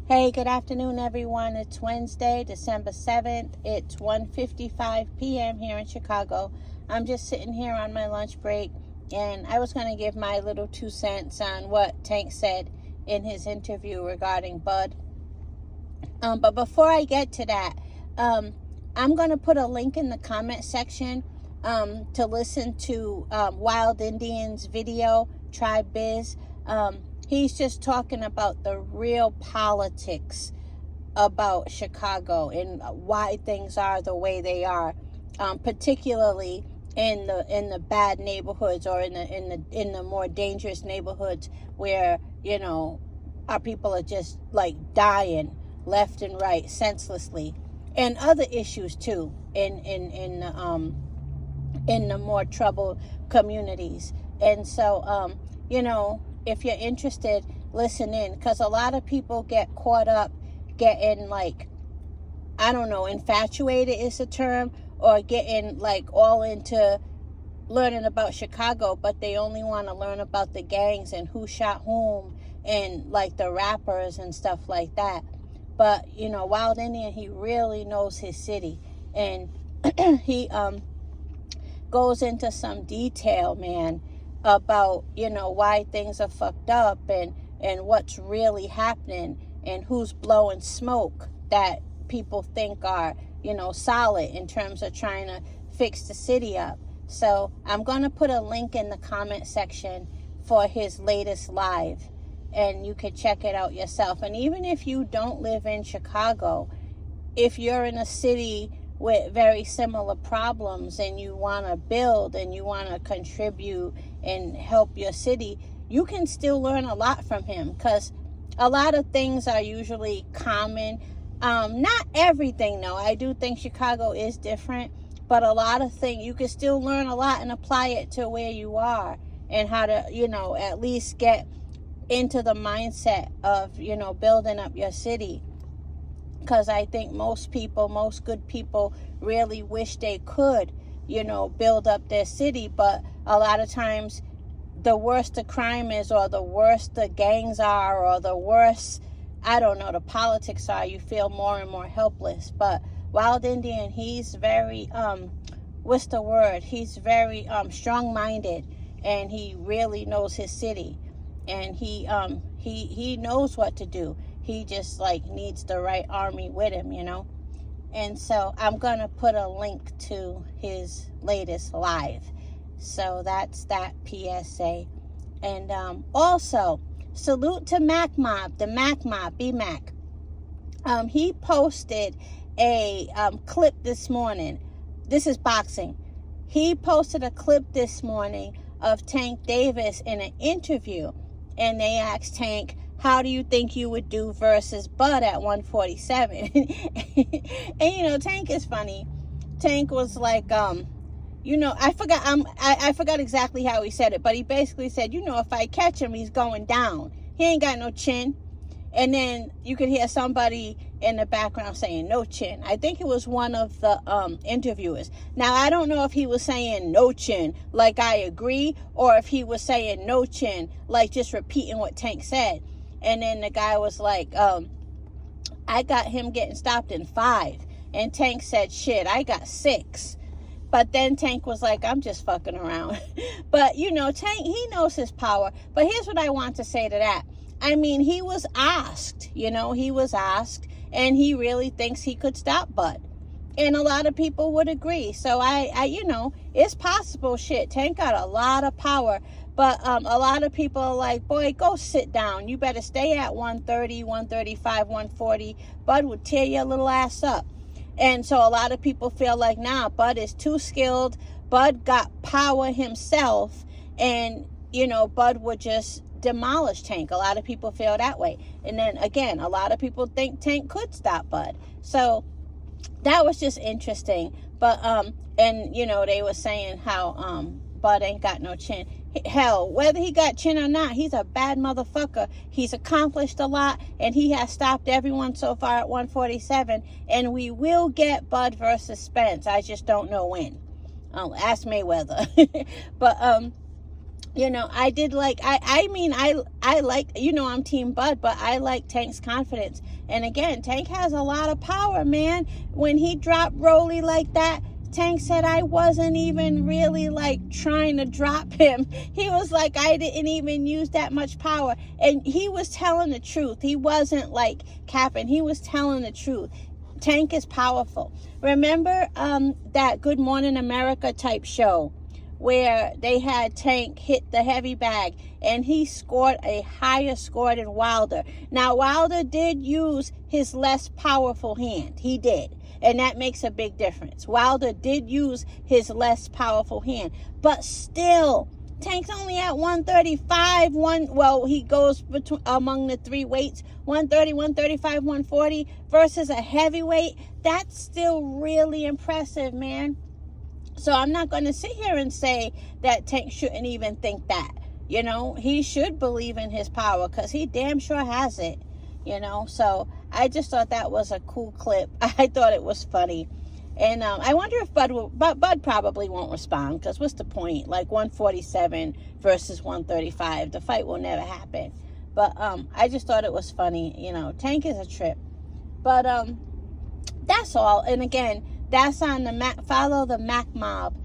Hey, good afternoon, everyone. It's Wednesday, December 7th. It's 1:55 p.m. here in Chicago. I'm just sitting here on my lunch break, and I was going to give my little 2 cents on what Tank said in his interview regarding Bud. But before I get to that, I'm going to put a link in the comment section to listen to Wild Indian's video, Tribe Biz. He's just talking about the real politics about Chicago and why things are the way they are, particularly in the bad neighborhoods or in the more dangerous neighborhoods where our people are just like dying left and right senselessly, and other issues too in the more troubled communities. And so if you're interested, listen in, because a lot of people get caught up getting infatuated is the term, or getting all into learning about Chicago, but they only want to learn about the gangs and who shot whom and the rappers and stuff like that. But Wild Indian, he really knows his city, and he goes into some detail, man, about why things are fucked up and what's really happening and who's blowing smoke that people think are solid in terms of trying to fix the city up. So I'm going to put a link in the comment section for his latest live, and you can check it out yourself. And even if you don't live in Chicago, if you're in a city with very similar problems and you want to build and you want to contribute and help your city, you can still learn a lot from him, because a lot of things are usually common. Not everything, though. I do think Chicago is different, but a lot of things you can still learn a lot and apply it to where you are, and how to at least get into the mindset of building up your city. Because I think most good people really wish they could, build up their city. But a lot of times, the worse the crime is, or the worse the gangs are, or the worse, the politics are, you feel more and more helpless. But Wild Indian, he's very, what's the word? He's very strong-minded, and he really knows his city. And he knows what to do. He just needs the right army with him, And so I'm going to put a link to his latest live. So that's that PSA. And also, salute to Mac Mob, the Mac Mob, B-Mac. He posted a clip this morning. This is boxing. He posted a clip this morning of Tank Davis in an interview. And they asked Tank, how do you think you would do versus Bud at 147? And Tank is funny. Tank was like, I forgot exactly how he said it, but he basically said, if I catch him, he's going down. He ain't got no chin. And then you could hear somebody in the background saying no chin. I think it was one of the interviewers. Now, I don't know if he was saying no chin, like I agree, or if he was saying no chin, like just repeating what Tank said. And then the guy was like, I got him getting stopped in 5. And Tank said, shit, I got 6. But then Tank was like, I'm just fucking around. But, Tank, he knows his power. But here's what I want to say to that. I mean, he was asked, and he really thinks he could stop Bud. And a lot of people would agree. So I it's possible. Shit, Tank got a lot of power. But a lot of people are like, boy, go sit down. You better stay at 130, 135, 140. Bud would tear your little ass up. And so a lot of people feel like, nah, Bud is too skilled. Bud got power himself. And, Bud would just demolish Tank. A lot of people feel that way. And then, again, a lot of people think Tank could stop Bud. So that was just interesting. But, they were saying how Bud ain't got no chin. Hell, whether he got chin or not, he's a bad motherfucker. He's accomplished a lot, and he has stopped everyone so far at 147. And we will get Bud versus Spence. I just don't know when. Ask Mayweather. But You know, I did like, I mean, I like, you know, I'm Team Bud, but I like Tank's confidence. And again, Tank has a lot of power, man. When he dropped Broly like that, Tank said I wasn't even really like trying to drop him. He was like, I didn't even use that much power. And he was telling the truth. He wasn't like capping. He was telling the truth. Tank is powerful. Remember that Good Morning America type show where they had Tank hit the heavy bag and he scored a higher score than Wilder. Now, Wilder did use his less powerful hand. He did. And that makes a big difference. Wilder did use his less powerful hand. But still, Tank's only at 135. Well, he goes between among the three weights, 130, 135, 140 versus a heavyweight. That's still really impressive, man. So I'm not going to sit here and say that Tank shouldn't even think that. You know, he should believe in his power because he damn sure has it. You know, so I just thought that was a cool clip. I thought it was funny. And I wonder if Bud probably won't respond because what's the point? Like 147 versus 135. The fight will never happen. But I just thought it was funny. You know, Tank is a trip. But that's all. And again, that's on the follow the Mac Mob.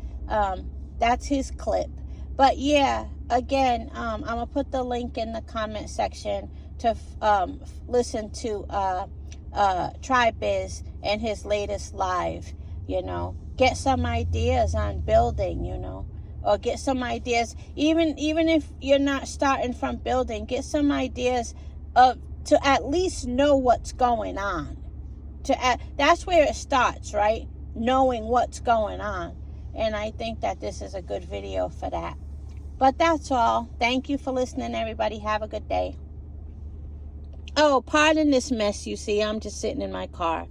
That's his clip. But yeah, again, I'm going to put the link in the comment section to listen to Tri-Biz and his latest live, you know. Get some ideas on building, you know. Or get some ideas, even if you're not starting from building, get some ideas to at least know what's going on. That's where it starts, right? Knowing what's going on. And I think that this is a good video for that. But that's all. Thank you for listening, everybody. Have a good day. Oh, pardon this mess you see. I'm just sitting in my car.